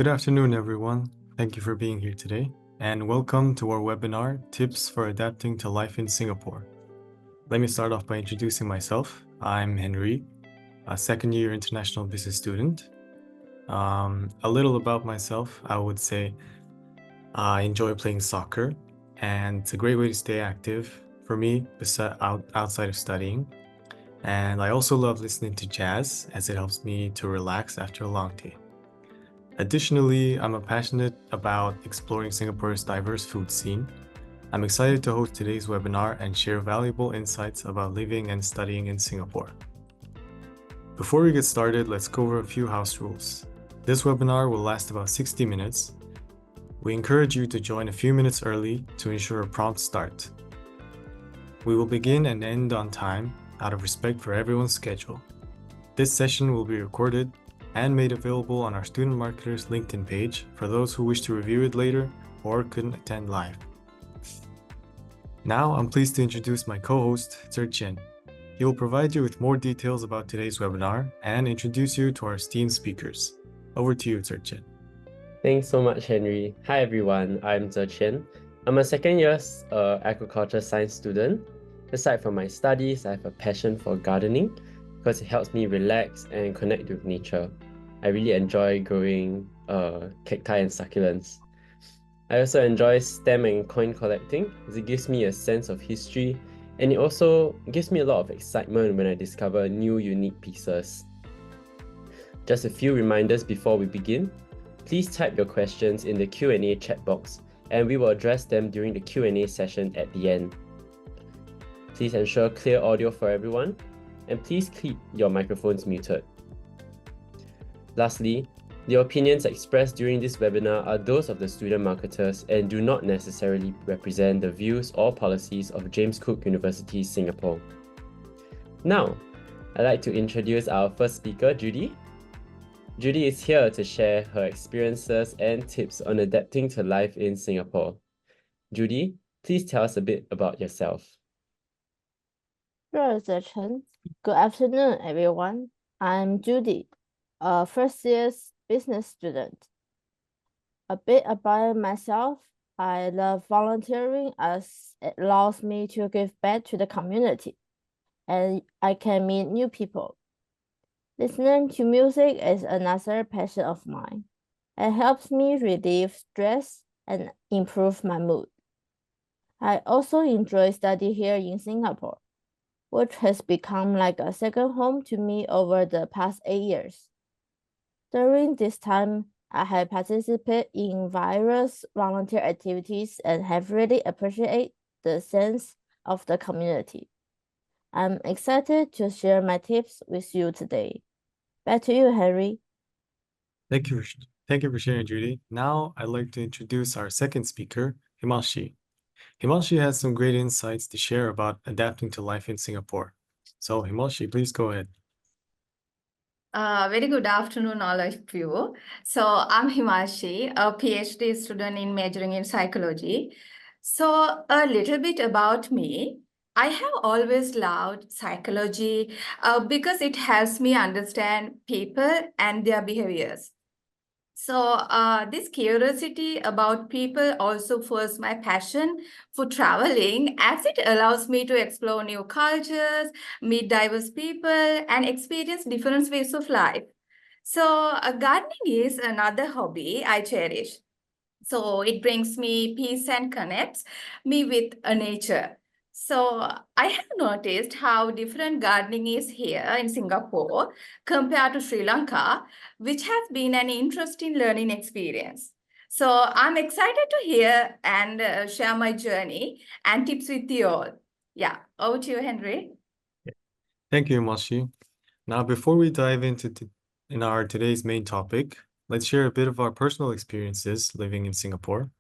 Good afternoon, everyone. Thank you for being here today, and welcome to our webinar, Tips for Adapting to Life in Singapore. Let me start off by introducing myself. I'm Henry, a second-year international business student. A little about myself, I would say I enjoy playing soccer, and it's a great way to stay active for me outside of studying. And I also love listening to jazz as it helps me to relax after a long day. Additionally, I'm passionate about exploring Singapore's diverse food scene. I'm excited to host today's webinar and share valuable insights about living and studying in Singapore. Before we get started, let's go over a few house rules. This webinar will last about 60 minutes. We encourage you to join a few minutes early to ensure a prompt start. We will begin and end on time out of respect for everyone's schedule. This session will be recorded and made available on our Student Marketers LinkedIn page for those who wish to review it later or couldn't attend live. Now, I'm pleased to introduce my co-host, Chen. He will provide you with more details about today's webinar and introduce you to our esteemed speakers. Over to you, Chen. Thanks so much, Henry. Hi, everyone. I'm Chen. I'm a second-year agriculture science student. Aside from my studies, I have a passion for gardening because it helps me relax and connect with nature. I really enjoy growing cacti and succulents. I also enjoy stamp and coin collecting as it gives me a sense of history, and it also gives me a lot of excitement when I discover new unique pieces. Just a few reminders before we begin. Please type your questions in the Q&A chat box, and we will address them during the Q&A session at the end. Please ensure clear audio for everyone, and please keep your microphones muted. Lastly, the opinions expressed during this webinar are those of the student marketers and do not necessarily represent the views or policies of James Cook University, Singapore. Now, I'd like to introduce our first speaker, Judy. Judy is here to share her experiences and tips on adapting to life in Singapore. Judy, please tell us a bit about yourself. Sure, Chen. Good afternoon, everyone. I'm Judy, a first-year business student. A bit about myself, I love volunteering as it allows me to give back to the community, and I can meet new people. Listening to music is another passion of mine. It helps me relieve stress and improve my mood. I also enjoy studying here in Singapore, which has become like a second home to me over the past 8 years. During this time, I have participated in various volunteer activities and have really appreciated the sense of the community. I'm excited to share my tips with you today. Back to you, Henry. Thank you for sharing, Judy. Now, I'd like to introduce our second speaker, Himalshi. Himalshi has some great insights to share about adapting to life in Singapore. So, Himalshi, please go ahead. Very good afternoon, all of you. So I'm Himalshi, a PhD student in majoring in psychology. So a little bit about me. I have always loved psychology because it helps me understand people and their behaviors. So this curiosity about people also fuels my passion for traveling, as it allows me to explore new cultures, meet diverse people, and experience different ways of life. So gardening is another hobby I cherish. So it brings me peace and connects me with nature. So I have noticed how different gardening is here in Singapore compared to Sri Lanka, which has been an interesting learning experience. So I'm excited to hear and share my journey and tips with you all. Yeah, over to you, Henry. Thank you, Himalshi. Now, before we dive into our today's main topic, let's share a bit of our personal experiences living in Singapore.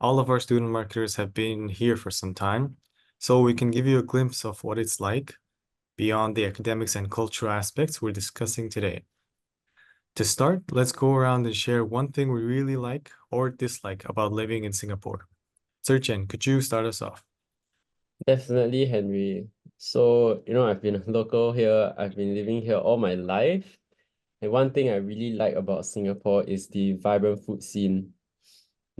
All of our student marketers have been here for some time, so we can give you a glimpse of what it's like beyond the academics and cultural aspects we're discussing today. To start, let's go around and share one thing we really like or dislike about living in Singapore. Chen, could you start us off? Definitely, Henry. So, I've been a local here. I've been living here all my life. And one thing I really like about Singapore is the vibrant food scene.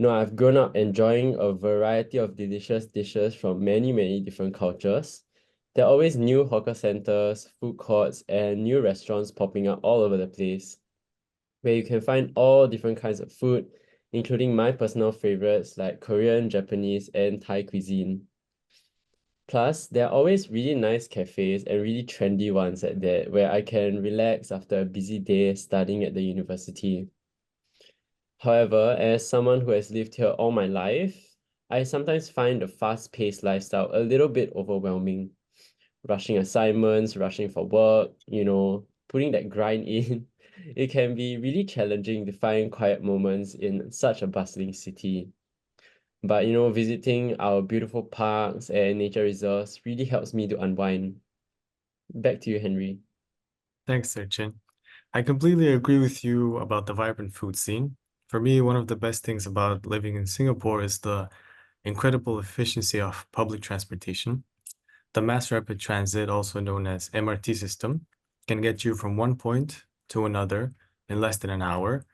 I've grown up enjoying a variety of delicious dishes from many, many different cultures. There are always new hawker centers, food courts, and new restaurants popping up all over the place, where you can find all different kinds of food, including my personal favorites like Korean, Japanese, and Thai cuisine. Plus, there are always really nice cafes and really trendy ones at that, where I can relax after a busy day studying at the university. However, as someone who has lived here all my life, I sometimes find the fast-paced lifestyle a little bit overwhelming. Rushing assignments, rushing for work, putting that grind in. It can be really challenging to find quiet moments in such a bustling city. But, visiting our beautiful parks and nature reserves really helps me to unwind. Back to you, Henry. Thanks, Serchin. I completely agree with you about the vibrant food scene. For me, one of the best things about living in Singapore is the incredible efficiency of public transportation. The Mass Rapid Transit, also known as MRT system, can get you from one point to another in less than an hour,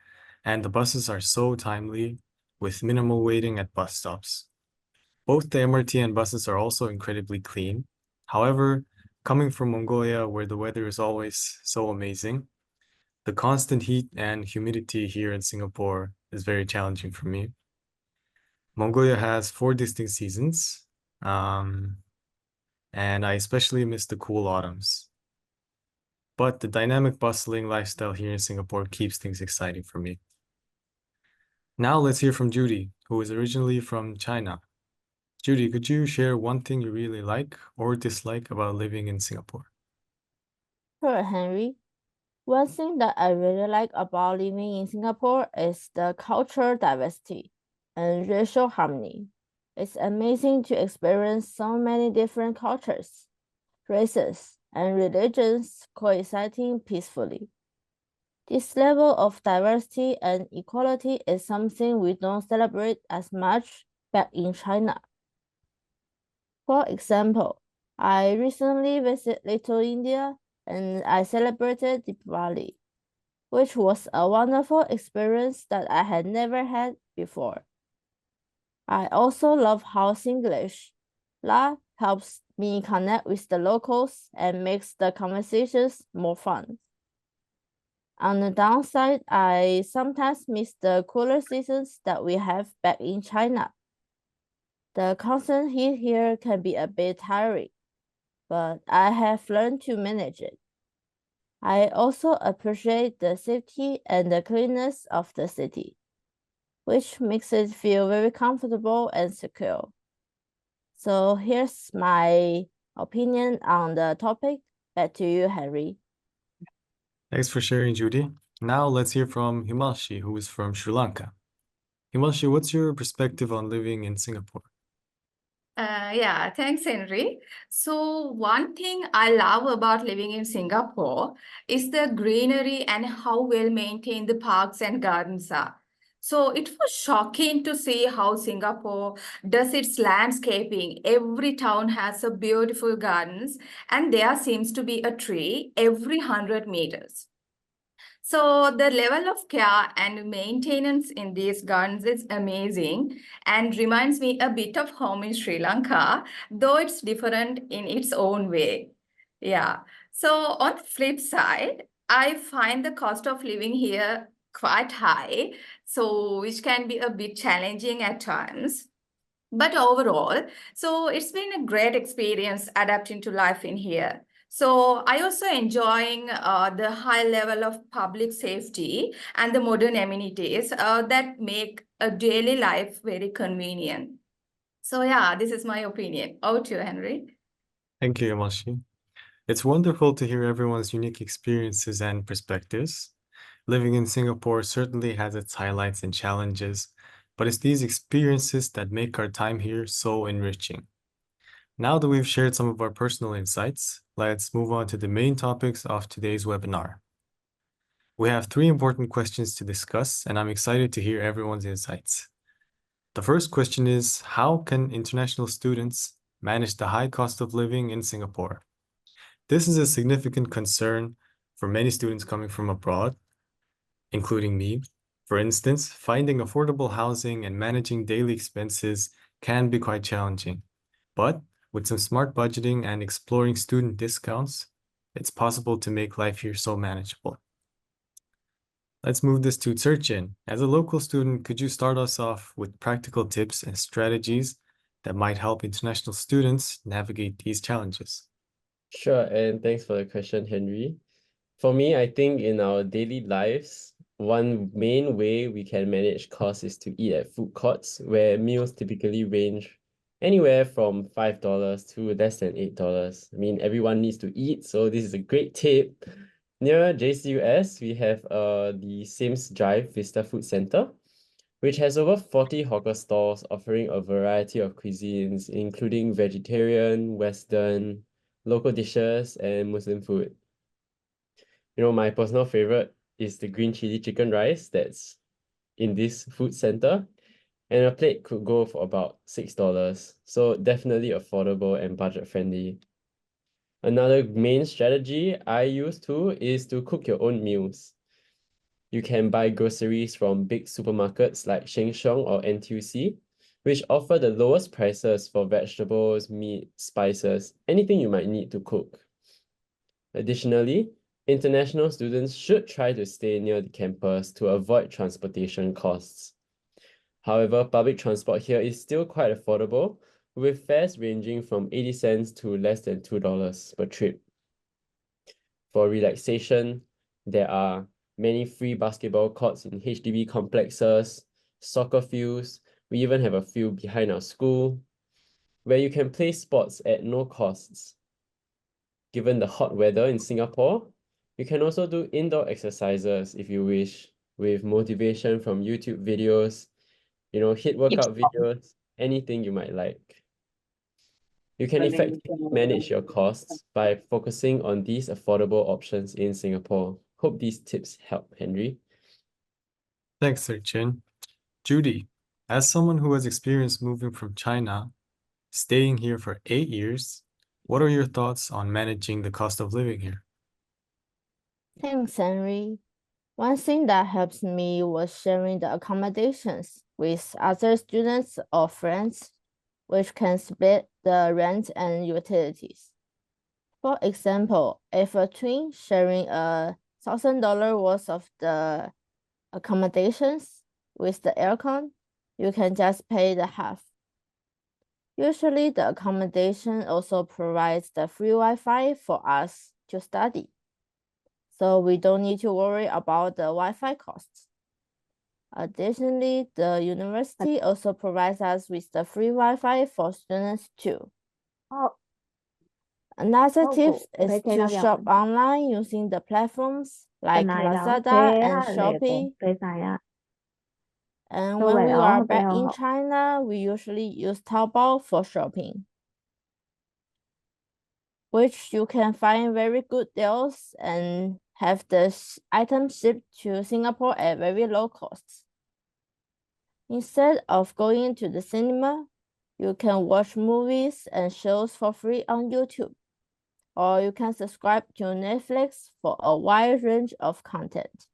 and the buses are so timely with minimal waiting at bus stops. Both the MRT and buses are also incredibly clean. However, coming from Mongolia, where the weather is always so amazing, the constant heat and humidity here in Singapore is very challenging for me. Mongolia has 4 distinct seasons, and I especially miss the cool autumns. But the dynamic, bustling lifestyle here in Singapore keeps things exciting for me. Now let's hear from Judy, who is originally from China. Judy, could you share one thing you really like or dislike about living in Singapore? Sure, Henry. One thing that I really like about living in Singapore is the cultural diversity and racial harmony. It's amazing to experience so many different cultures, races, and religions coexisting peacefully. This level of diversity and equality is something we don't celebrate as much back in China. For example, I recently visited Little India and I celebrated Diwali, which was a wonderful experience that I had never had before. I also love how Singlish La helps me connect with the locals and makes the conversations more fun. On the downside, I sometimes miss the cooler seasons that we have back in China. The constant heat here can be a bit tiring, but I have learned to manage it. I also appreciate the safety and the cleanness of the city, which makes it feel very comfortable and secure. So here's my opinion on the topic. Back to you, Henry. Thanks for sharing, Judy. Now let's hear from Himalshi, who is from Sri Lanka. Himalshi, what's your perspective on living in Singapore? Yeah, thanks, Henry. So one thing I love about living in Singapore is the greenery and how well maintained the parks and gardens are. So it was shocking to see how Singapore does its landscaping. Every town has a beautiful gardens, and there seems to be a tree every 100 meters. So the level of care and maintenance in these gardens is amazing and reminds me a bit of home in Sri Lanka, though it's different in its own way. Yeah. So on the flip side, I find the cost of living here quite high, so which can be a bit challenging at times. But overall, so it's been a great experience adapting to life in here. So I also enjoying the high level of public safety and the modern amenities that make a daily life very convenient. So yeah, this is my opinion. Over to you, Henry. Thank you, Himalshi. It's wonderful to hear everyone's unique experiences and perspectives. Living in Singapore certainly has its highlights and challenges, but it's these experiences that make our time here so enriching. Now that we've shared some of our personal insights, let's move on to the main topics of today's webinar. We have 3 important questions to discuss, and I'm excited to hear everyone's insights. The first question is, how can international students manage the high cost of living in Singapore? This is a significant concern for many students coming from abroad, including me. For instance, finding affordable housing and managing daily expenses can be quite challenging. But with some smart budgeting and exploring student discounts, it's possible to make life here so manageable. Let's move this to Searchin. As a local student, could you start us off with practical tips and strategies that might help international students navigate these challenges? Sure, and thanks for the question, Henry. For me, I think in our daily lives, one main way we can manage costs is to eat at food courts, where meals typically range anywhere from $5 to less than $8. I mean, everyone needs to eat, so this is a great tip. Near JCUS, we have the Sims Drive Vista Food Center, which has over 40 hawker stalls offering a variety of cuisines, including vegetarian, Western, local dishes, and Muslim food. You know, my personal favorite is the green chili chicken rice that's in this food center, and a plate could go for about $6. So definitely affordable and budget friendly. Another main strategy I use too is to cook your own meals. You can buy groceries from big supermarkets like Sheng Siong or NTUC, which offer the lowest prices for vegetables, meat, spices, anything you might need to cook. Additionally, international students should try to stay near the campus to avoid transportation costs. However, public transport here is still quite affordable, with fares ranging from 80 cents to less than $2 per trip. For relaxation, there are many free basketball courts in HDB complexes, soccer fields. We even have a field behind our school where you can play sports at no costs. Given the hot weather in Singapore, you can also do indoor exercises if you wish, with motivation from YouTube videos, you know, HIIT workout videos, anything you might like. You can effectively manage your costs by focusing on these affordable options in Singapore. Hope these tips help, Henry. Thanks, Searchin. Judy, as someone who has experienced moving from China, staying here for 8 years, what are your thoughts on managing the cost of living here? Thanks, Henry. One thing that helps me was sharing the accommodations with other students or friends, which can split the rent and utilities. For example, if a twin sharing $1,000 worth of the accommodations with the aircon, you can just pay the half. Usually, the accommodation also provides the free Wi-Fi for us to study, so we don't need to worry about the Wi-Fi costs. Additionally, the university also provides us with the free Wi-Fi for students too. Another tip is to shop online using the platforms like Lazada and Shopee. And when we are back in China, we usually use Taobao for shopping, which you can find very good deals and have the items shipped to Singapore at very low costs. Instead of going to the cinema, you can watch movies and shows for free on YouTube, or you can subscribe to Netflix for a wide range of content,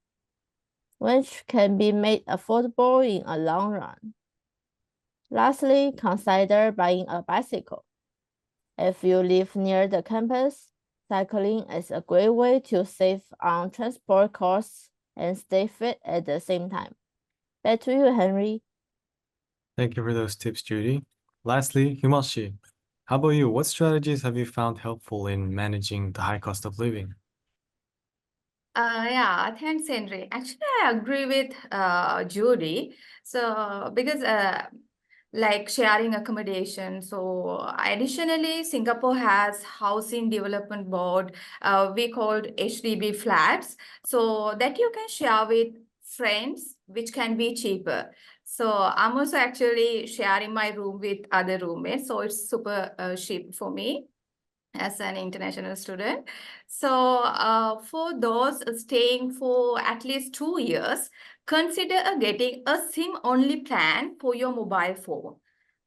which can be made affordable in a long run. Lastly, consider buying a bicycle. If you live near the campus, cycling is a great way to save on transport costs and stay fit at the same time. Back to you, Henry. Thank you for those tips, Judy. Lastly, Himashi, how about you? What strategies have you found helpful in managing the high cost of living? Yeah, thanks, Henry. Actually, I agree with Judy. So, because like sharing accommodation. So, additionally, Singapore has Housing Development Board, we called HDB flats, so that you can share with friends, which can be cheaper. So, I'm also actually sharing my room with other roommates, so it's super cheap for me as an international student. So for those staying for at least 2 years, consider getting a SIM-only plan for your mobile phone.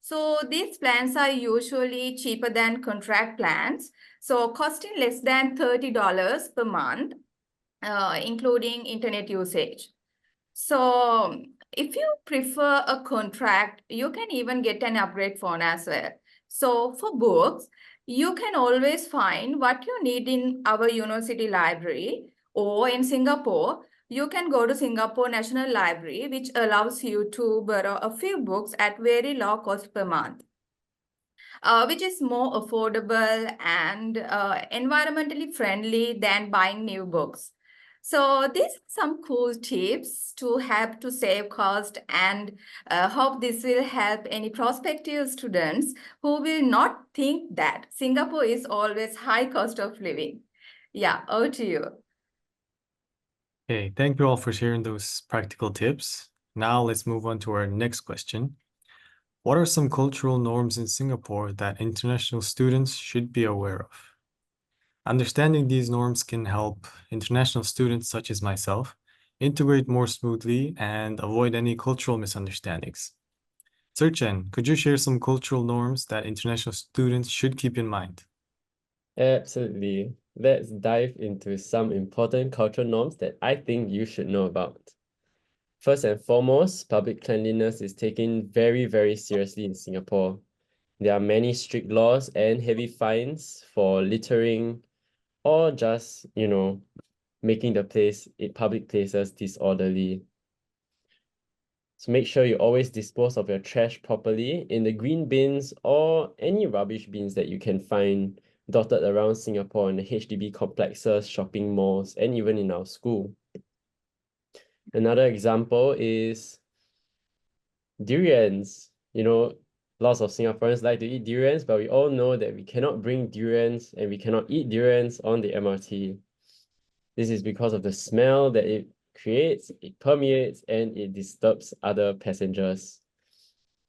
So these plans are usually cheaper than contract plans, so costing less than $30 per month. including internet usage. So if you prefer a contract, you can even get an upgrade phone as well. So for books, you can always find what you need in our university library, or in Singapore, you can go to Singapore National Library, which allows you to borrow a few books at very low cost per month. Which is more affordable and environmentally friendly than buying new books. So these are some cool tips to help to save cost, and hope this will help any prospective students who will not think that Singapore is always high cost of living. Yeah, over to you. Okay, thank you all for sharing those practical tips. Now let's move on to our next question. What are some cultural norms in Singapore that international students should be aware of? Understanding these norms can help international students such as myself integrate more smoothly and avoid any cultural misunderstandings. Serchen, could you share some cultural norms that international students should keep in mind? Absolutely. Let's dive into some important cultural norms that I think you should know about. First and foremost, public cleanliness is taken very, very seriously in Singapore. There are many strict laws and heavy fines for littering or just, making the public places disorderly. So make sure you always dispose of your trash properly in the green bins or any rubbish bins that you can find dotted around Singapore in the HDB complexes, shopping malls, and even in our school. Another example is durians. Lots of Singaporeans like to eat durians, but we all know that we cannot bring durians and we cannot eat durians on the MRT. This is because of the smell that it creates, it permeates, and it disturbs other passengers.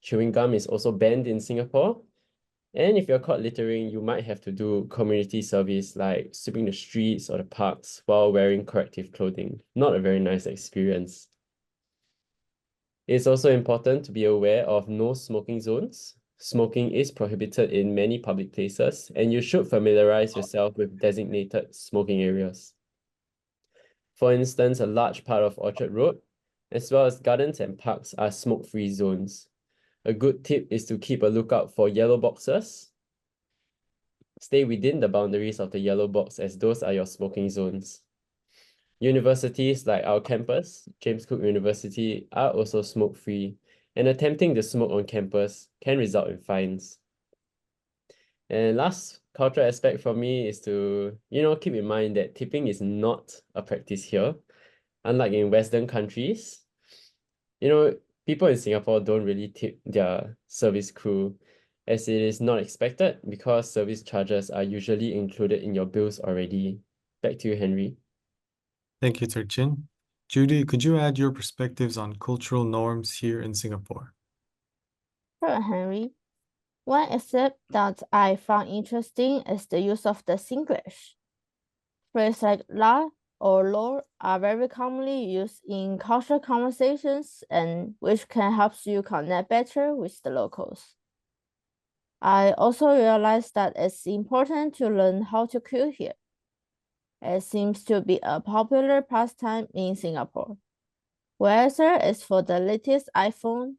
Chewing gum is also banned in Singapore. And if you're caught littering, you might have to do community service like sweeping the streets or the parks while wearing corrective clothing. Not a very nice experience. It's also important to be aware of no smoking zones. Smoking is prohibited in many public places, and you should familiarize yourself with designated smoking areas. For instance, a large part of Orchard Road, as well as gardens and parks, are smoke-free zones. A good tip is to keep a lookout for yellow boxes. Stay within the boundaries of the yellow box, as those are your smoking zones. Universities like our campus, James Cook University, are also smoke-free, and attempting to smoke on campus can result in fines. And last cultural aspect for me is to, keep in mind that tipping is not a practice here. Unlike in Western countries, people in Singapore don't really tip their service crew, as it is not expected because service charges are usually included in your bills already. Back to you, Henry. Thank you, Serchen. Judy, could you add your perspectives on cultural norms here in Singapore? Sure, Henry. One aspect that I found interesting is the use of the Singlish. Phrases like la or lol are very commonly used in cultural conversations, and which can help you connect better with the locals. I also realized that it's important to learn how to cook here. It seems to be a popular pastime in Singapore, whether it's for the latest iPhone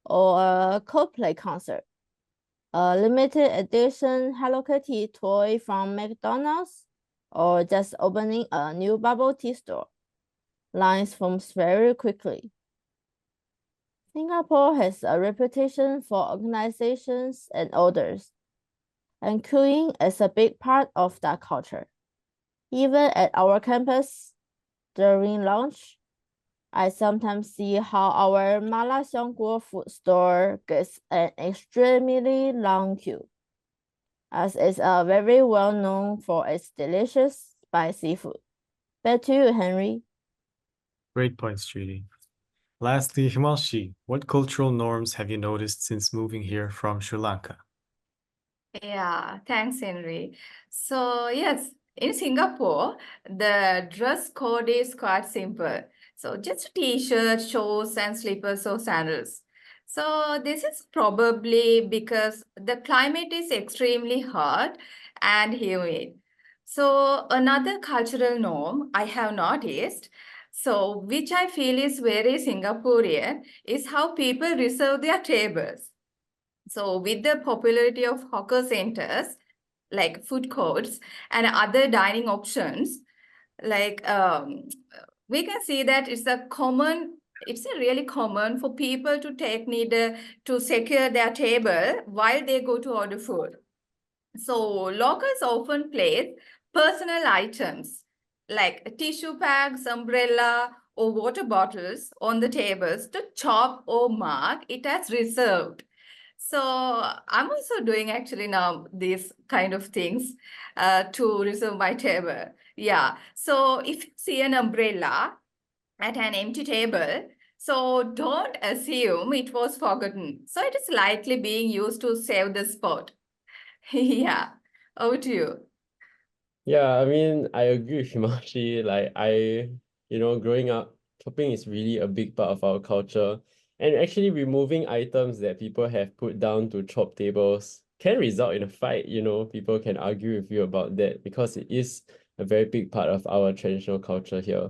or a Coldplay concert. A limited edition Hello Kitty toy from McDonald's, or just opening a new bubble tea store. Lines form very quickly. Singapore has a reputation for organizations and orders, and queuing is a big part of that culture. Even at our campus, during lunch, I sometimes see how our Mala Xiangguo food store gets an extremely long queue, as it's very well known for its delicious spicy food. Back to you, Henry. Great points, Judy. Lastly, Himalshi, what cultural norms have you noticed since moving here from Sri Lanka? Yeah, thanks, Henry. So yes, in Singapore, the dress code is quite simple. So just t-shirt, shorts, and slippers or sandals. So this is probably because the climate is extremely hot and humid. So another cultural norm I have noticed, so which I feel is very Singaporean, is how people reserve their tables. So with the popularity of hawker centers, like food courts and other dining options, like we can see that it's a really common for people to take need to secure their table while they go to order food. So locals often place personal items like tissue bags, umbrella, or water bottles on the tables to chalk or mark it as reserved. So I'm also doing actually now these kind of things to reserve my table. Yeah. So if you see an umbrella at an empty table, so don't assume it was forgotten. So it is likely being used to save the spot. Yeah. Over to you. Yeah, I mean, I agree with Himashi. Growing up, shopping is really a big part of our culture. And actually removing items that people have put down to chop tables can result in a fight. People can argue with you about that because it is a very big part of our traditional culture here.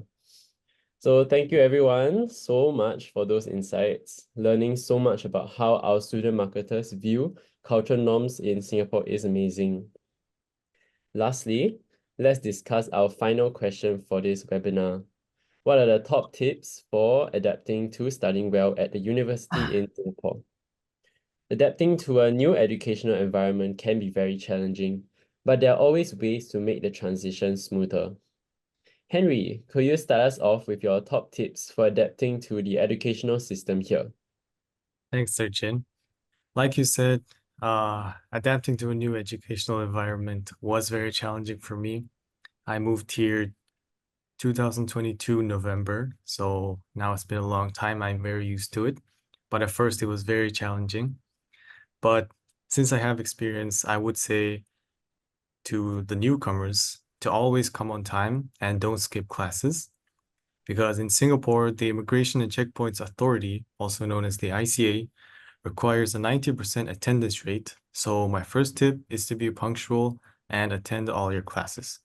So thank you everyone so much for those insights. Learning so much about how our student marketers view cultural norms in Singapore is amazing. Lastly, let's discuss our final question for this webinar. What are the top tips for adapting to studying well at the university in Singapore? Adapting to a new educational environment can be very challenging, but there are always ways to make the transition smoother. Henry, could you start us off with your top tips for adapting to the educational system here? Thanks, Sir Chin. Like you said, adapting to a new educational environment was very challenging for me. I moved here 2022 November, so now it's been a long time. I'm very used to it, but at first it was very challenging. But since I have experience, I would say to the newcomers to always come on time and don't skip classes. Because in Singapore, the Immigration and Checkpoints Authority, also known as the ICA, requires a 90% attendance rate. So my first tip is to be punctual and attend all your classes.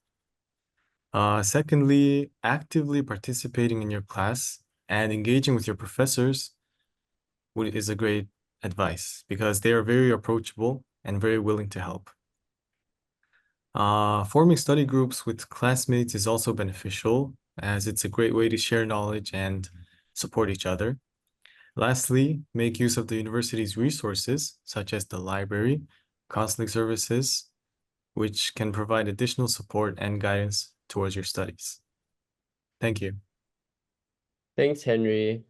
Secondly, actively participating in your class and engaging with your professors is a great advice because they are very approachable and very willing to help. Forming study groups with classmates is also beneficial as it's a great way to share knowledge and support each other. Lastly, make use of the university's resources, such as the library, counseling services, which can provide additional support and guidance towards your studies. Thank you. Thanks, Henry.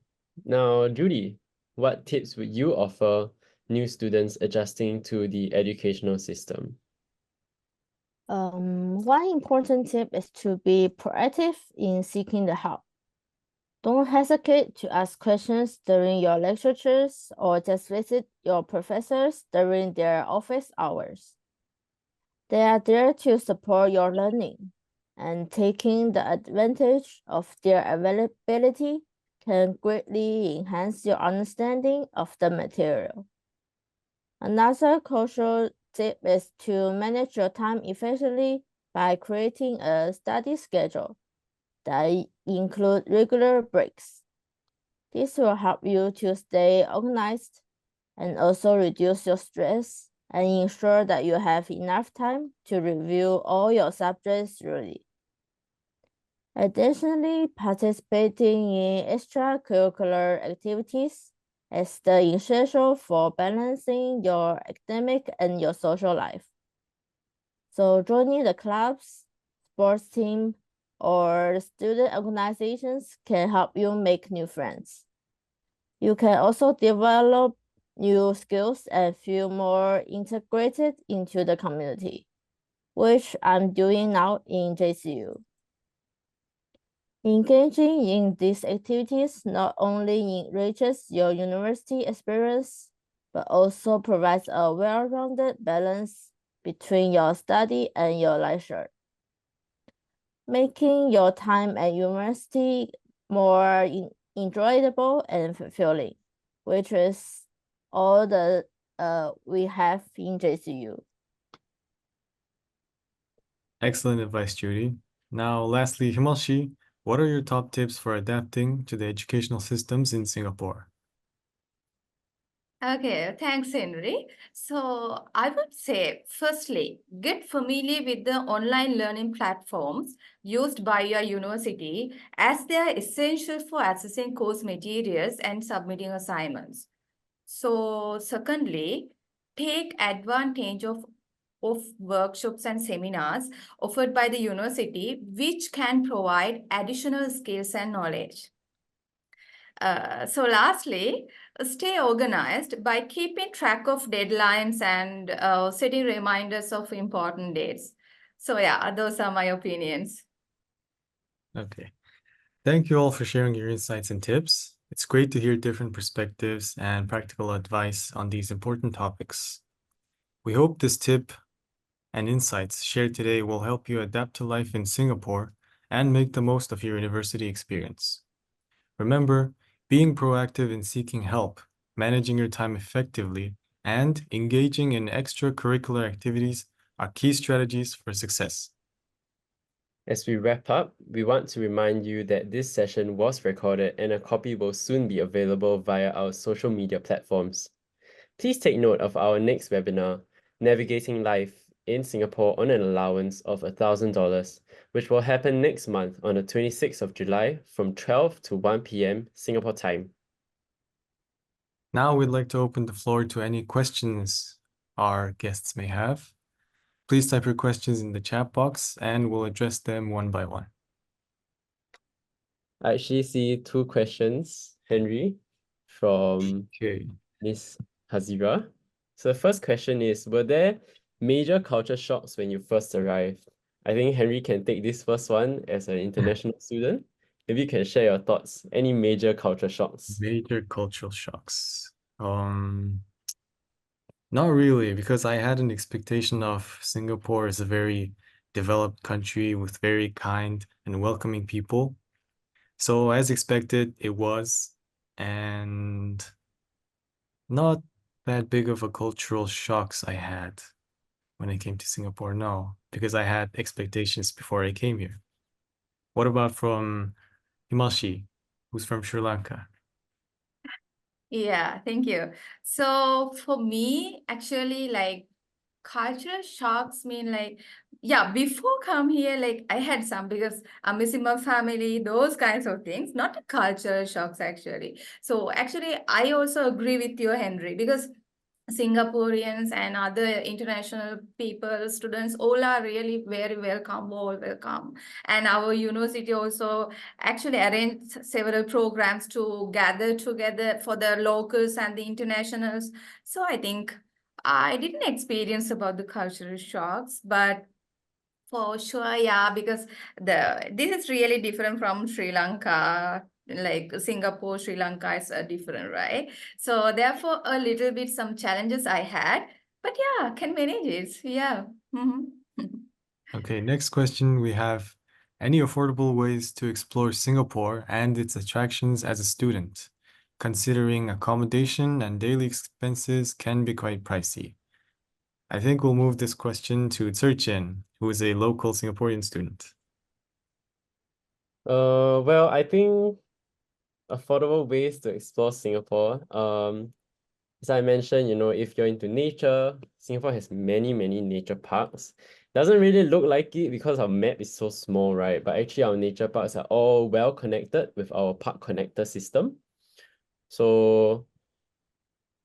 Now, Judy, what tips would you offer new students adjusting to the educational system? One important tip is to be proactive in seeking the help. Don't hesitate to ask questions during your lectures or just visit your professors during their office hours. They are there to support your learning, and taking the advantage of their availability can greatly enhance your understanding of the material. Another crucial tip is to manage your time efficiently by creating a study schedule that include regular breaks. This will help you to stay organized and also reduce your stress and ensure that you have enough time to review all your subjects thoroughly. Additionally, participating in extracurricular activities is essential for balancing your academic and your social life. So joining the clubs, sports team, or student organizations can help you make new friends. You can also develop new skills and feel more integrated into the community, which I'm doing now in JCU. Engaging in these activities not only enriches your university experience, but also provides a well-rounded balance between your study and your leisure, making your time at university more enjoyable and fulfilling, which is all we have in JCU. Excellent advice, Judy. Now, lastly, Himalshi, what are your top tips for adapting to the educational systems in Singapore? Okay, thanks, Henry. So I would say, firstly, get familiar with the online learning platforms used by your university as they are essential for accessing course materials and submitting assignments. So secondly, take advantage of workshops and seminars offered by the university, which can provide additional skills and knowledge. So lastly, stay organized by keeping track of deadlines and setting reminders of important dates. So yeah, those are my opinions. Okay. Thank you all for sharing your insights and tips. It's great to hear different perspectives and practical advice on these important topics. We hope this tip and insights shared today will help you adapt to life in Singapore and make the most of your university experience. Remember, being proactive in seeking help, managing your time effectively, and engaging in extracurricular activities are key strategies for success. As we wrap up, we want to remind you that this session was recorded and a copy will soon be available via our social media platforms. Please take note of our next webinar, Navigating Life in Singapore on an Allowance of $1,000, which will happen next month on the 26th of July from 12 to 1 p.m. Singapore time. Now we'd like to open the floor to any questions our guests may have. Please type your questions in the chat box and we'll address them one by one. I actually see two questions, Henry, from Okay. Miss Hazira. So the first question is, were there major culture shocks when you first arrived? I think Henry can take this first one as an international student. Maybe you can share your thoughts. Any major culture shocks? Major cultural shocks. Not really, because I had an expectation of Singapore as a very developed country with very kind and welcoming people. So as expected, it was, and not that big of a cultural shocks I had when I came to Singapore, no, because I had expectations before I came here. What about from Himalshi, who's from Sri Lanka? Yeah, thank you. So for me, actually, like cultural shocks mean like, yeah, before come here, like I had some because I'm missing my family, those kinds of things, not cultural shocks actually. So actually, I also agree with you, Henry, because Singaporeans and other international people, students, all are really very welcome, all welcome. And our university also actually arranged several programs to gather together for the locals and the internationals. So I think I didn't experience about the cultural shocks, but for sure, yeah, because this is really different from Sri Lanka. Like Singapore, Sri Lanka is different, right? So therefore, a little bit some challenges I had, but yeah, can manage it. Yeah. Okay, next question we have, any affordable ways to explore Singapore and its attractions as a student, considering accommodation and daily expenses can be quite pricey? I think we'll move this question to Chen, who is a local Singaporean student. Well, I think affordable ways to explore Singapore. As I mentioned, if you're into nature, Singapore has many, many nature parks. Doesn't really look like it because our map is so small, right? But actually our nature parks are all well connected with our park connector system. So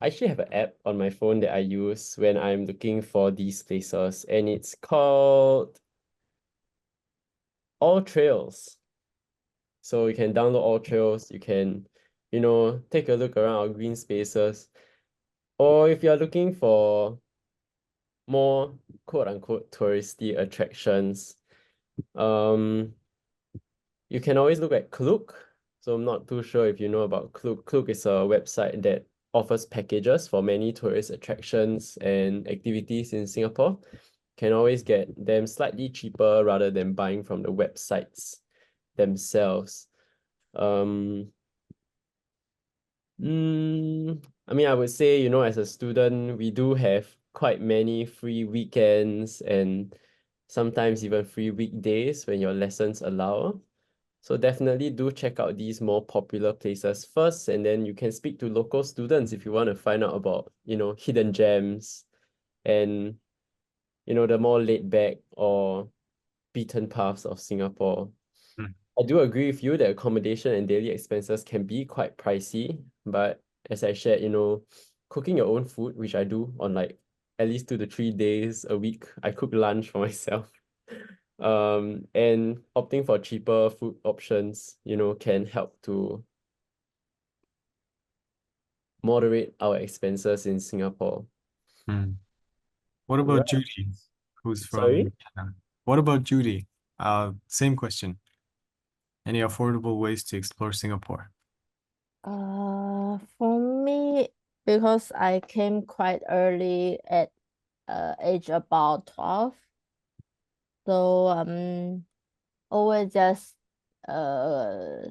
I actually have an app on my phone that I use when I'm looking for these places, and it's called All Trails. So you can download All Trails, you can, take a look around our green spaces. Or if you're looking for more quote-unquote touristy attractions, you can always look at Klook. So I'm not too sure if you know about Klook. Klook is a website that offers packages for many tourist attractions and activities in Singapore. Can always get them slightly cheaper rather than buying from the websites themselves. I mean, I would say, as a student, we do have quite many free weekends and sometimes even free weekdays when your lessons allow. So definitely do check out these more popular places first, and then you can speak to local students if you want to find out about, hidden gems and, the more laid back or beaten paths of Singapore. Mm. I do agree with you that accommodation and daily expenses can be quite pricey, but as I shared, cooking your own food, which I do on like at least 2 to 3 days a week, I cook lunch for myself. And opting for cheaper food options, can help to moderate our expenses in Singapore. Mm. What about Right. Judy, who's Sorry? from Canada? What about Judy? Same question. Any affordable ways to explore Singapore? For me, because I came quite early at age about 12, so always just uh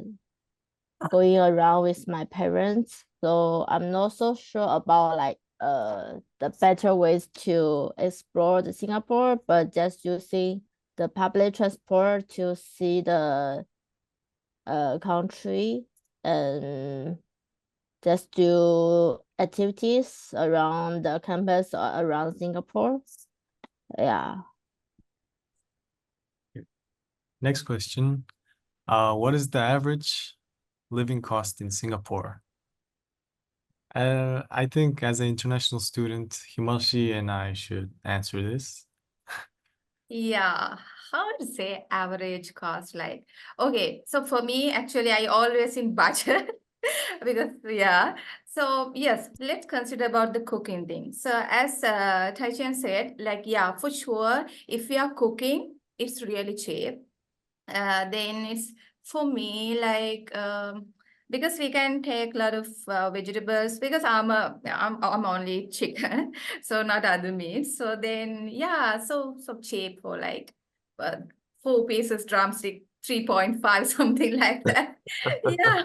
going around with my parents. So I'm not so sure about like the better ways to explore the Singapore, but just using the public transport to see the country and just do activities around the campus or around Singapore. Yeah. Next question. What is the average living cost in Singapore? I think as an international student, Himashi and I should answer this. Yeah, how to say average cost? Like, okay, so for me, actually, I always in budget because yeah. So yes, let's consider about the cooking thing. So as Taichen said, like yeah, for sure, if we are cooking, it's really cheap. Then it's for me like because we can take a lot of vegetables because I'm only chicken, so not other meats. So then yeah, so cheap for like uh, 4 pieces drumstick 3.5 something like that. Yeah,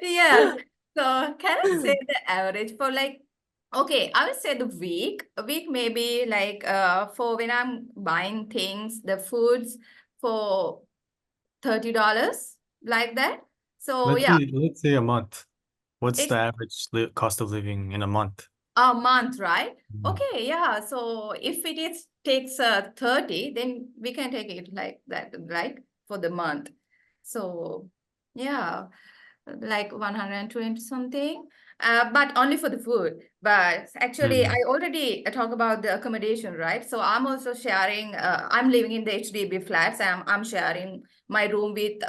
yeah. So can I say the average for like okay, I would say the week. A week maybe like for when I'm buying things, the foods for $30 like that. So yeah, Let's say a month. What's the it's average cost of living in a month? a month, right? Mm. Okay, yeah. So if it is takes 30, then we can take it like that, right? For the month. So yeah, like 120 something. But only for the food. But actually, I Mm. already talk about the accommodation, right? So I'm also sharing. I'm living in the HDB flats. I'm sharing my room with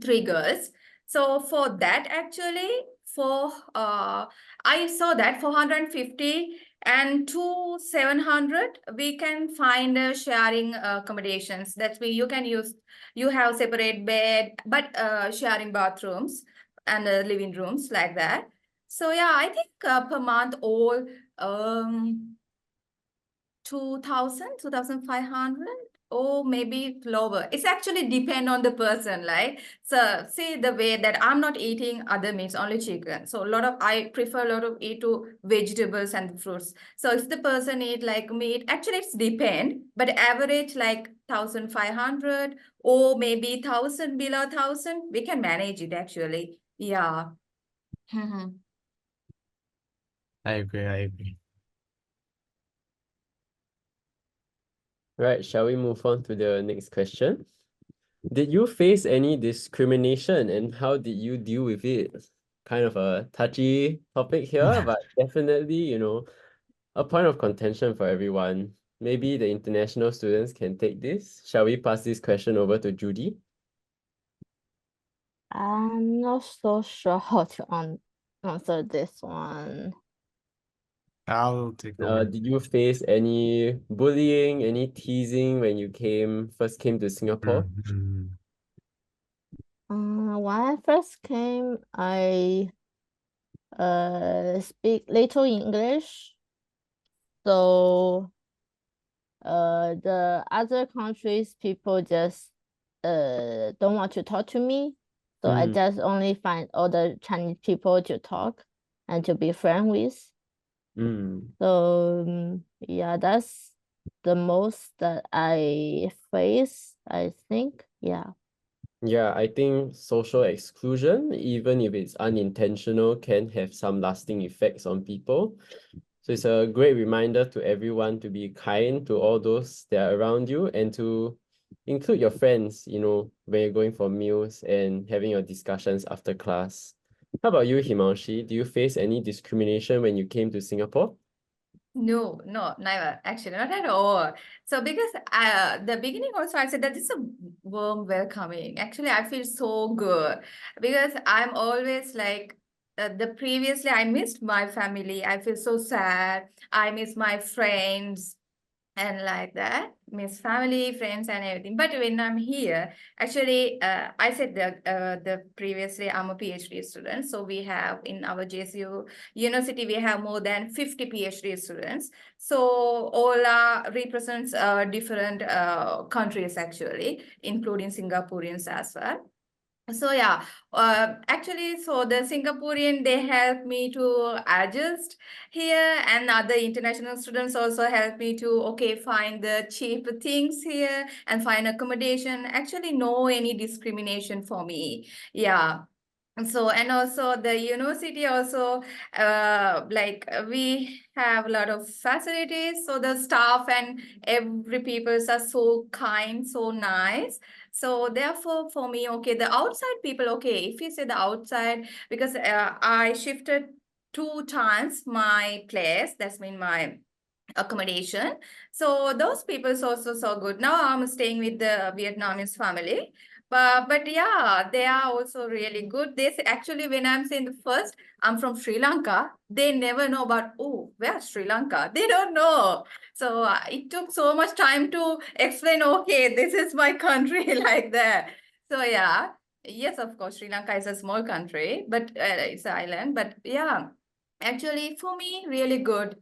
3 girls. So for that, actually, for I saw that 450 and to 700, we can find sharing accommodations. That's where you can use. You have separate bed, but sharing bathrooms and living rooms like that. So yeah, I think per month all um 2000, 2500, or maybe lower. It's actually depend on the person, like so see the way that I'm not eating other meats, only chicken. So a lot of I prefer a lot of eat to vegetables and fruits. So if the person eat like meat, actually it's depend, but average like 1500 or maybe 1000 below 1000, we can manage it actually. Yeah. Mhm. I agree. I agree. Right, shall we move on to the next question? Did you face any discrimination and how did you deal with it? Kind of a touchy topic here, but definitely, a point of contention for everyone. Maybe the international students can take this. Shall we pass this question over to Judy? I'm not so sure how to answer this one. I'll take over. Did you face any bullying, any teasing when you first came to Singapore? Mm. When I first came, I speak little English, so the other countries people just don't want to talk to me. So I Mm, just only find other Chinese people to talk and to be friend with. mm. So yeah, that's the most that I face, I think. Yeah. Yeah, I think social exclusion, even if it's unintentional, can have some lasting effects on people. So it's a great reminder to everyone to be kind to all those that are around you and to include your friends, when you're going for meals and having your discussions after class. How about you, Himanshi? Do you face any discrimination when you came to Singapore? No, no, never. Actually, not at all. So because the beginning also I said that this is a warm welcoming. Actually, I feel so good because I'm always like the previously I missed my family. I feel so sad. I miss my friends and like that, miss family, friends, and everything. But when I'm here, actually, I said the previously I'm a PhD student. So we have in our JCU University, we have more than 50 PhD students. So all represents different countries actually, including Singaporeans as well. So yeah, actually, so the Singaporean, they help me to adjust here, and other international students also help me to, okay, find the cheap things here and find accommodation. Actually, no any discrimination for me. Yeah. So, and also the university also, like we have a lot of facilities. So the staff and every people are so kind, so nice. So therefore, for me, okay, the outside people, okay, if you say the outside, because I shifted 2 times my place, that's mean my accommodation. So those people is also so good. Now I'm staying with the Vietnamese family. But yeah, they are also really good. They actually, when I'm saying the first, I'm from Sri Lanka. They never know about, oh, where's Sri Lanka? They don't know. So it took so much time to explain, okay, this is my country like that. So yeah, yes, of course, Sri Lanka is a small country, but it's an island. But yeah, actually, for me, really good.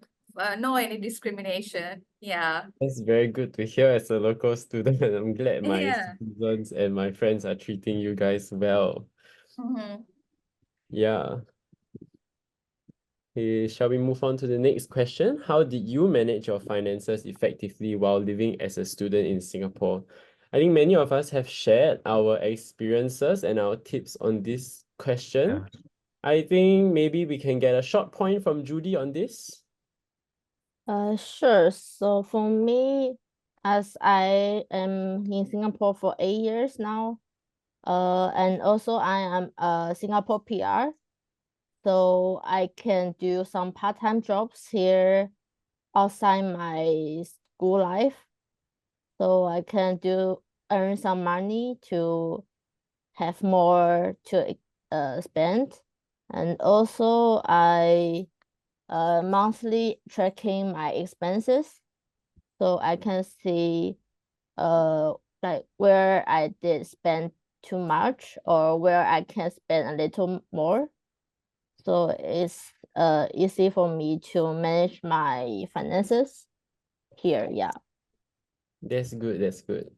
No any discrimination. Yeah. That's very good to hear as a local student. I'm glad my Yeah. citizens and my friends are treating you guys well. Mhm. Yeah. Shall we move on to the next question? How did you manage your finances effectively while living as a student in Singapore? I think many of us have shared our experiences and our tips on this question. Yeah. I think maybe we can get a short point from Judy on this. Sure. So for me, as I am in Singapore for 8 years now, and also I am a Singapore PR, so I can do some part-time jobs here outside my school life. So I can earn some money to have more to spend. And also I monthly tracking my expenses, so I can see like where I did spend too much or where I can spend a little more. So it's easy for me to manage my finances here. Yeah. That's good, that's good.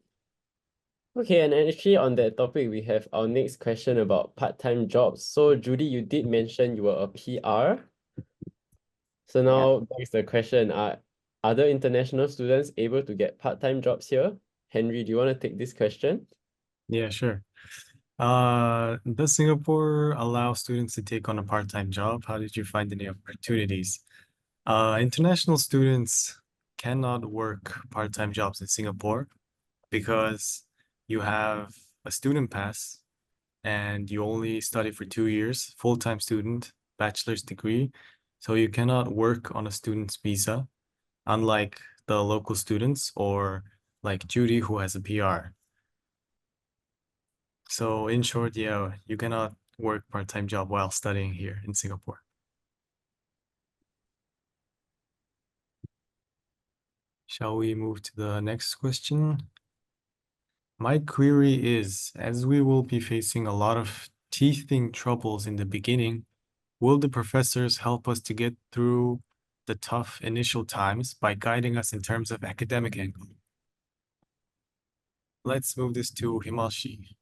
Okay, and actually on that topic, we have our next question about part-time jobs. So Judy, you did mention you were a PR. So now there's the question, are other international students able to get part-time jobs here? Henry, do you want to take this question? Yeah, sure. Does Singapore allow students to take on a part-time job? How did you find any opportunities? International students cannot work part-time jobs in Singapore because you have a student pass and you only study for 2 years, full-time student, bachelor's degree. So you cannot work on a student's visa, unlike the local students or like Judy who has a PR. So in short, yeah, you cannot work part-time job while studying here in Singapore. Shall we move to the next question? My query is, as we will be facing a lot of teething troubles in the beginning, will the professors help us to get through the tough initial times by guiding us in terms of academic angle? Let's move this to Himashi.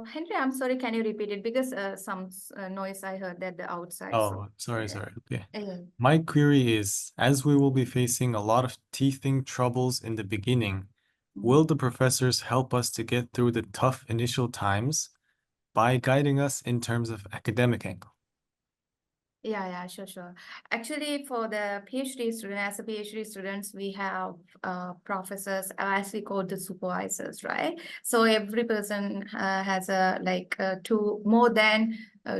Henry, I'm sorry, can you repeat it? Because some noise I heard at the outside. So, Oh, sorry. Okay. yeah. My query is, as we will be facing a lot of teething troubles in the beginning, will the professors help us to get through the tough initial times by guiding us in terms of academic angle? Yeah, sure. Actually, for the PhD student, as a PhD students, we have professors, as we call the supervisors, right? So every person has more than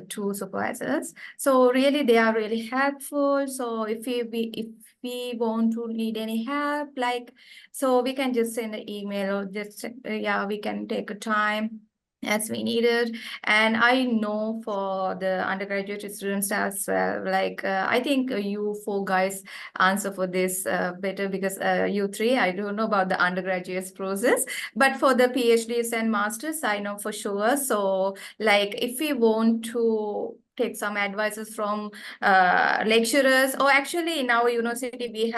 two supervisors. So really, they are really helpful. So if we want to need any help, so we can just send an email or just we can take a time as we needed. And I know for the undergraduate students as well, I think you four guys answer for this better, because you three, I don't know about the undergraduate process, but for the PhDs and masters, I know for sure. So if we want to take some advices from lecturers, or actually in our university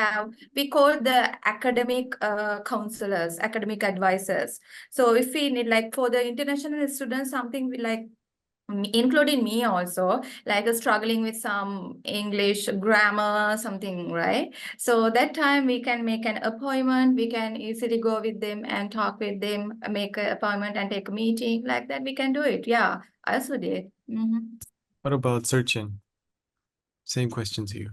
we call the academic counselors, academic advisors. So if we need, for the international students, something including me also, struggling with some English grammar, something, right? So that time we can make an appointment, we can easily go with them and talk with them, make an appointment and take a meeting, like that we can do it. Yeah, I also did. What about searching? Same question to you.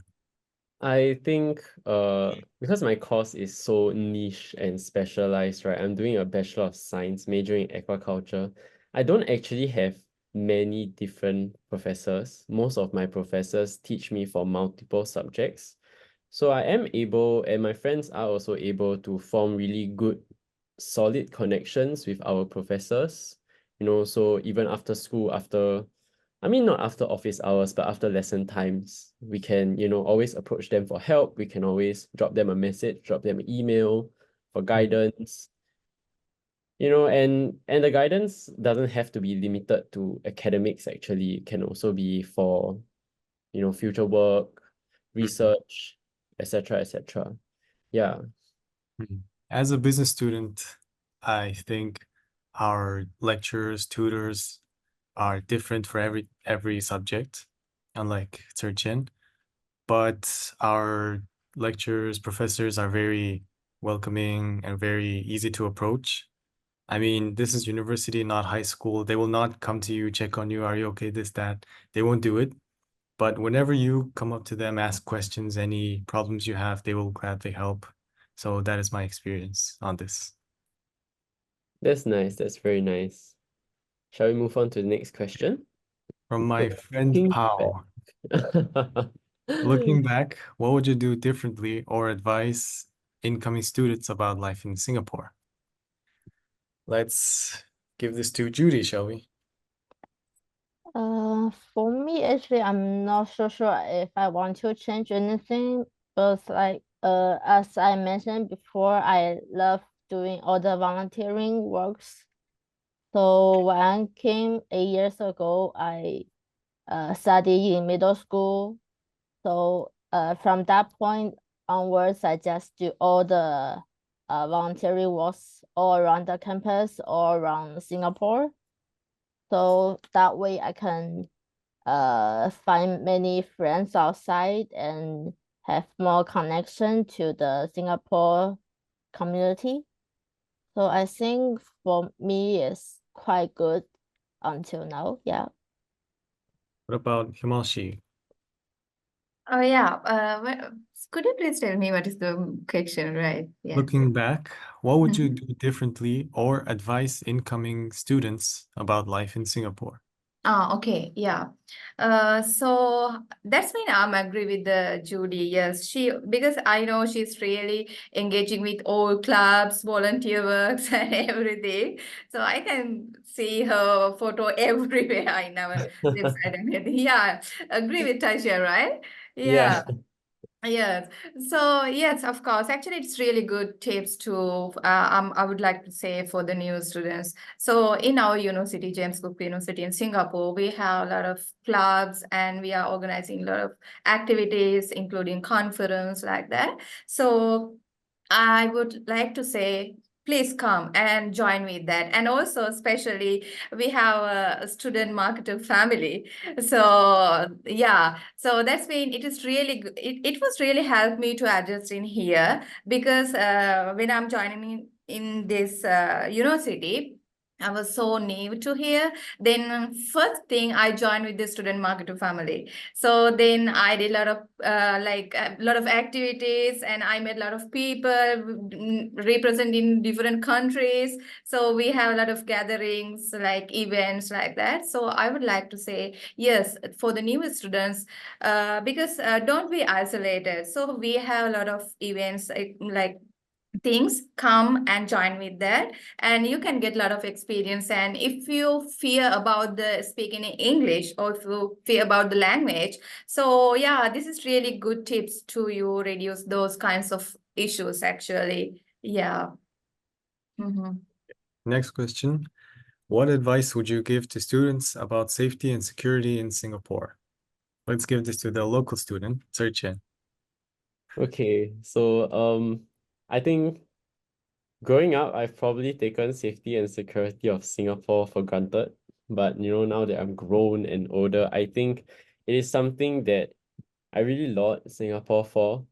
I think because my course is so niche and specialized, right? I'm doing a Bachelor of Science majoring in aquaculture. I don't actually have many different professors. Most of my professors teach me for multiple subjects. So I am able, and my friends are also able to form really good, solid connections with our professors. So even after school, not after office hours, but after lesson times, we can, always approach them for help. We can always drop them a message, drop them an email for guidance. And the guidance doesn't have to be limited to academics, actually. It can also be for, future work, research, etc., etc. Yeah. As a business student, I think our lecturers, tutors are different for every subject, unlike Chen. But our lecturers, professors are very welcoming and very easy to approach. I mean, this is university, not high school. They will not come to you, check on you, are you okay, this, that. They won't do it. But whenever you come up to them, ask questions, any problems you have, they will gladly help. So that is my experience on this. That's nice. That's very nice. Shall we move on to the next question? From my friend Looking Pao. Looking back, what would you do differently or advise incoming students about life in Singapore? Let's give this to Judy, shall we? For me, actually, I'm not so sure if I want to change anything, but as I mentioned before, I love doing all the volunteering works. So when I came 8 years ago, I studied in middle school. So from that point onwards, I just do all the voluntary works all around the campus, all around Singapore. So that way I can find many friends outside and have more connection to the Singapore community. So I think for me it's quite good until now. Yeah. What about Himalshi? Oh yeah. Could you please tell me what is the question, right? Yeah. Looking back, what would you do differently or advise incoming students about life in Singapore? Okay, yeah. So that's when I'm agree with the Judy. Yes, because I know she's really engaging with all clubs, volunteer works, and everything. So I can see her photo everywhere in our website and everything. Yeah, agree with Tasha, right? Yeah. Yeah. Yes. So yes, of course. Actually, it's really good tips to I would like to say for the new students. So in our university, James Cook University in Singapore, we have a lot of clubs and we are organizing a lot of activities, including conference like that. So I would like to say please come and join with that. And also, especially, we have a student marketer family. So yeah, so that's been, it is really good. It was really helped me to adjust in here, because when I'm joining in this university, I was so new to here. Then first thing, I joined with the student marketer family. So then I did a lot of a lot of activities, and I met a lot of people representing different countries. So we have a lot of gatherings, like events like that. So I would like to say yes for the new students, because don't be isolated. So we have a lot of events, like things, come and join with that, and you can get a lot of experience. And if you fear about the speaking in English, or if you fear about the language, so yeah, this is really good tips to you reduce those kinds of issues actually. Yeah. Next question. What advice would you give to students about safety and security in Singapore? Let's give this to the local student, Chen. Okay, so I think growing up, I've probably taken safety and security of Singapore for granted. But now that I'm grown and older, I think it is something that I really laud Singapore for.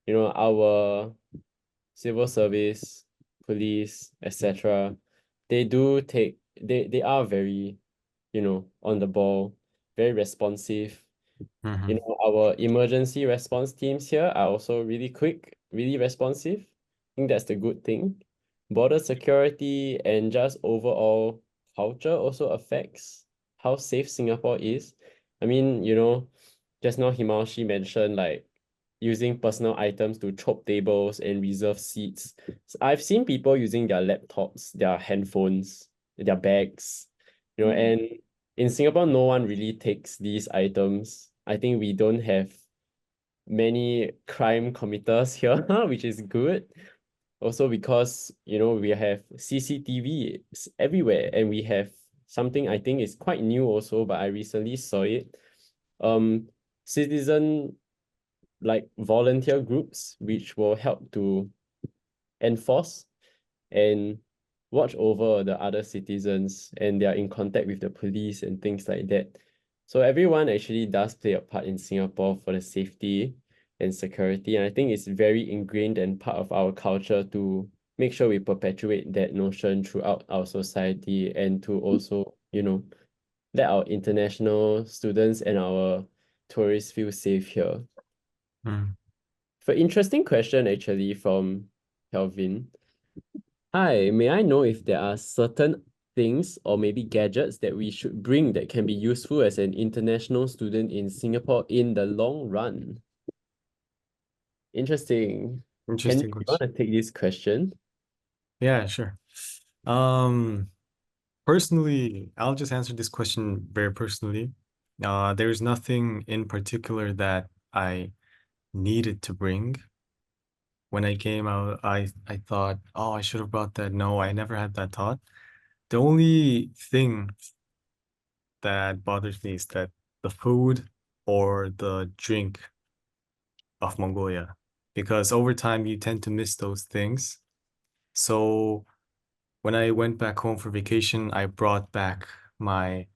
Our civil service, police, etc. They are very, on the ball, very responsive. Our emergency response teams here are also really quick, really responsive. I think that's the good thing. Border security and just overall culture also affects how safe Singapore is. I mean, just now Himashi mentioned like using personal items to chop tables and reserve seats. So I've seen people using their laptops, their handphones, their bags, and in Singapore, no one really takes these items. I think we don't have many crime committers here, which is good. Also because, we have CCTV everywhere, and we have something I think is quite new also, but I recently saw it. Citizen like volunteer groups which will help to enforce and watch over the other citizens, and they are in contact with the police and things like that. So everyone actually does play a part in Singapore for the safety and security. And I think it's very ingrained and part of our culture to make sure we perpetuate that notion throughout our society, and to also, let our international students and our tourists feel safe here. For interesting question actually from Kelvin. Hi, may I know if there are certain things or maybe gadgets that we should bring that can be useful as an international student in Singapore in the long run? Interesting. Interesting You question. want to take this question? Yeah, sure. Personally, I'll just answer this question very personally. There's nothing in particular that I needed to bring. When I came out, I thought, oh, I should have brought that. No, I never had that thought. The only thing that bothers me is that the food or the drink of Mongolia, because over time you tend to miss those things. So when I went back home for vacation, I brought back my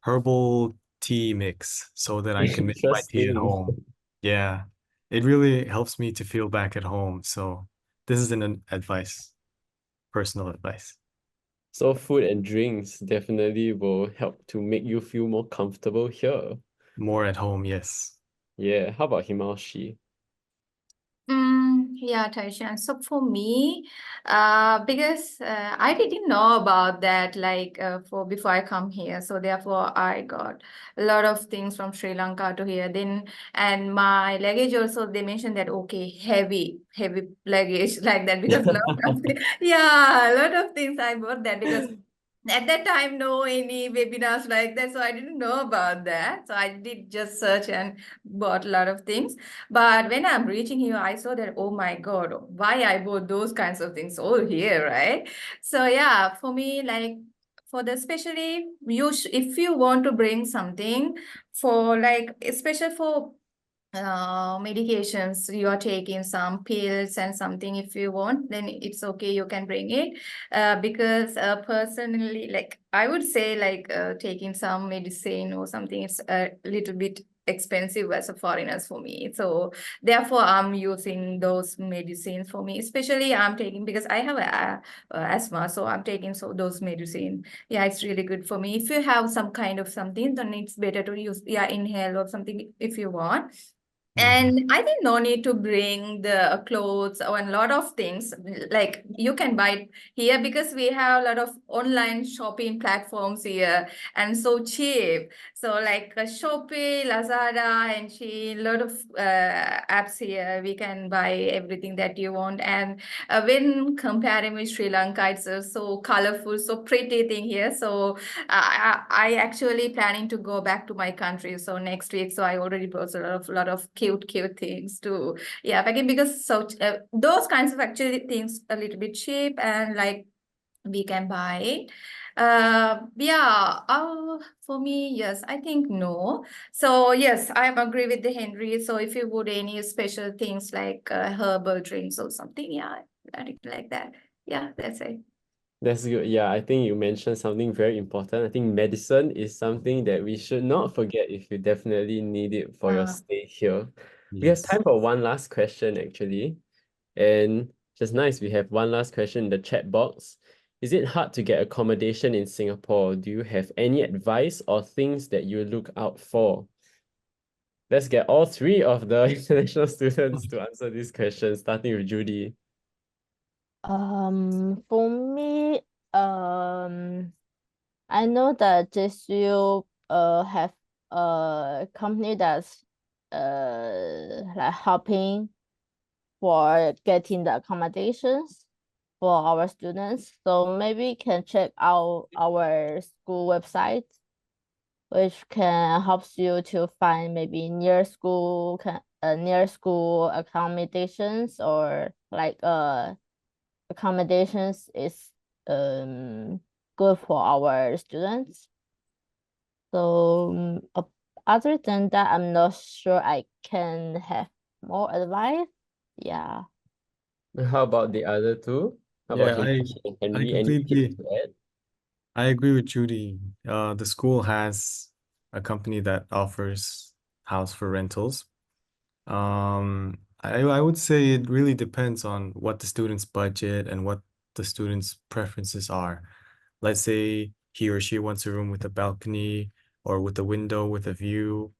herbal tea mix so that I can make my tea at Interesting. home. Yeah, it really helps me to feel back at home. So this is an advice, personal advice. So food and drinks definitely will help to make you feel more comfortable here. More at home, yes. Yeah, how about Himashi? Yeah, Taishan. So for me, because I didn't know about that, like for before I come here. So therefore, I got a lot of things from Sri Lanka to here. Then and my luggage also, they mentioned that okay, heavy luggage like that, because yeah, a lot of things I bought that because at that time no any webinars like that, so I didn't know about that. So I did just search and bought a lot of things. But when I'm reaching here, I saw that, oh my God, why I bought those kinds of things all here, right? So yeah, for me, like for the especially if you want to bring something for like especially for medications, you are taking some pills and something, if you want, then it's okay, you can bring it. Because personally, like I would say, like taking some medicine or something, it's a little bit expensive as a foreigners for me. So therefore, I'm using those medicines for me. Especially I'm taking because I have asthma, so I'm taking those medicine. Yeah, it's really good for me. If you have some kind of something, then it's better to use, yeah, inhale or something if you want. And I think no need to bring the clothes or a lot of things, like you can buy it here because we have a lot of online shopping platforms here and so cheap. So like Shopee, Lazada, and Shein, a lot of apps here. We can buy everything that you want. And when comparing with Sri Lanka, it's so colorful, so pretty thing here. So I actually planning to go back to my country. So next week, so I already bought a lot of cute things to, yeah, packing, because so those kinds of actually things a little bit cheap and like we can buy it. Yeah, for me, yes, I think no. So yes, I agree with the Henry. So if you would any special things like herbal drinks or something, yeah, like that. Yeah, that's it. That's good. Yeah, I think you mentioned something very important. I think medicine is something that we should not forget if you definitely need it for your stay here. We have Yes. time for one last question, actually. And just nice, we have one last question in the chat box. Is it hard to get accommodation in Singapore? Do you have any advice or things that you look out for? Let's get all three of the international students to answer this question, starting with Judy. For me, I know that JCU have a company that's like helping for getting the accommodations for our students. So maybe can check out our school website, which can helps you to find maybe near school accommodations, or like accommodations is good for our students. So other than that, I'm not sure I can have more advice. Yeah. How about the other two? How about Yeah, Himashi and I Henry? Any tips completely to add? I agree with Judy. The school has a company that offers house for rentals. I would say it really depends on what the student's budget and what the student's preferences are. Let's say he or she wants a room with a balcony or with a window with a view,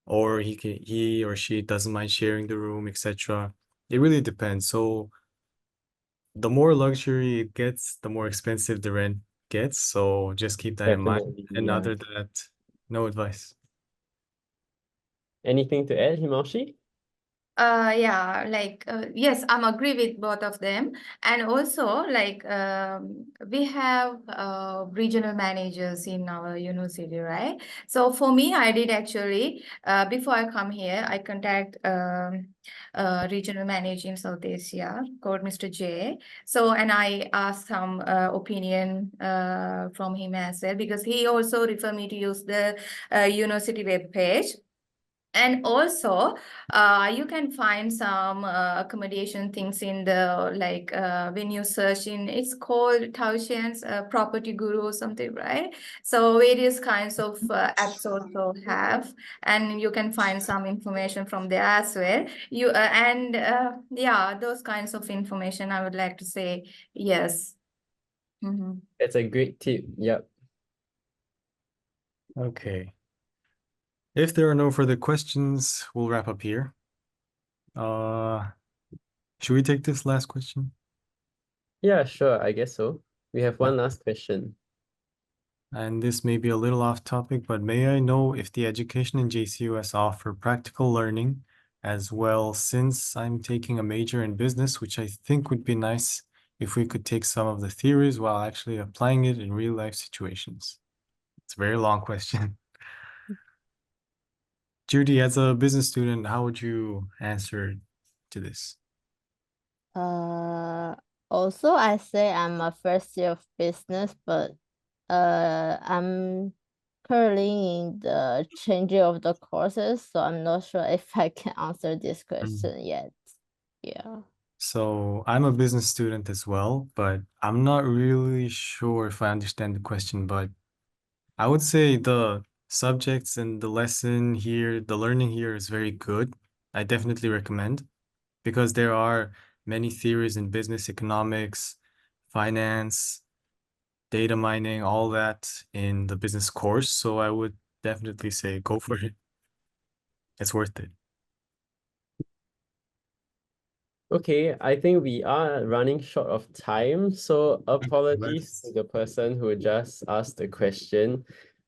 or he or she doesn't mind sharing the room, etc. It really depends. So the more luxury it gets, the more expensive the rent gets. So just keep that in mind. Definitely, And yeah. other than that, no advice. Anything to add, Himashi? Yeah, like yes, I'm agree with both of them. And also like we have regional managers in our university, right? So for me, I did actually before I come here, I contact regional manager in South Asia called Mr. J. So and I asked some opinion from him as well, because he also referred me to use the university web page. And also, you can find some accommodation things in the, like when you search in, it's called Taoxian's Property Guru or something, right? So various kinds of apps also have, and you can find some information from there as well. Yeah, those kinds of information, I would like to say yes. That's a great tip. Yep. Okay. If there are no further questions, we'll wrap up here. Should we take this last question? Yeah, sure. I guess so. We have one last question. And this may be a little off topic, but may I know if the education in JCUS offer practical learning as well, since I'm taking a major in business, which I think would be nice if we could take some of the theories while actually applying it in real life situations. It's a very long question. Judy, as a business student, how would you answer to this? Also, I say I'm a first year of business, but I'm currently in the changing of the courses, so I'm not sure if I can answer this question yet. Yeah. So I'm a business student as well, but I'm not really sure if I understand the question, but I would say the subjects and the lesson here, the learning here is very good. I definitely recommend because there are many theories in business economics, finance, data mining, all that in the business course. So I would definitely say go for it. It's worth it. Okay, I think we are running short of time, so apologies to the person who just asked the question.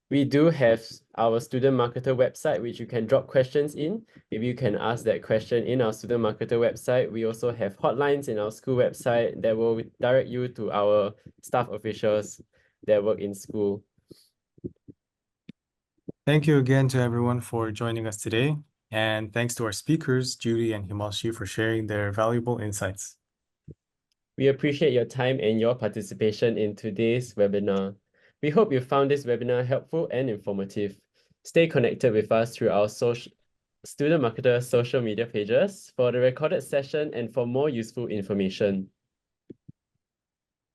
We do have our student marketer website, which you can drop questions in. Maybe you can ask that question in our student marketer website. We also have hotlines in our school website that will direct you to our staff officials that work in school. Thank you again to everyone for joining us today. And thanks to our speakers, Judy and Himalshi, for sharing their valuable insights. We appreciate your time and your participation in today's webinar. We hope you found this webinar helpful and informative. Stay connected with us through our Student Marketer social media pages for the recorded session and for more useful information.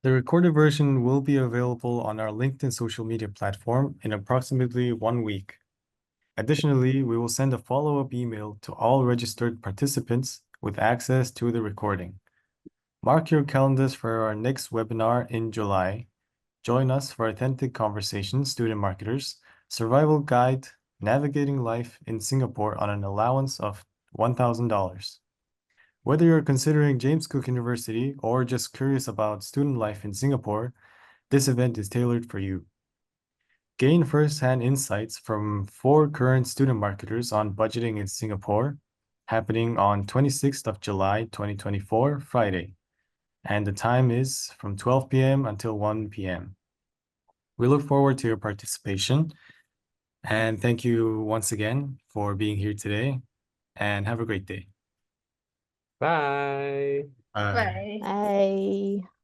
The recorded version will be available on our LinkedIn social media platform in approximately 1 week. Additionally, we will send a follow-up email to all registered participants with access to the recording. Mark your calendars for our next webinar in July. Join us for Authentic Conversations, Student Marketers, Survival Guide, Navigating Life in Singapore on an allowance of $1,000. Whether you're considering James Cook University or just curious about student life in Singapore, this event is tailored for you. Gain first-hand insights from 4 current student marketers on budgeting in Singapore, happening on 26th of July, 2024, Friday. And the time is from 12 p.m. until 1 p.m. We look forward to your participation. And thank you once again for being here today. And have a great day. Bye. Bye. Bye. Bye.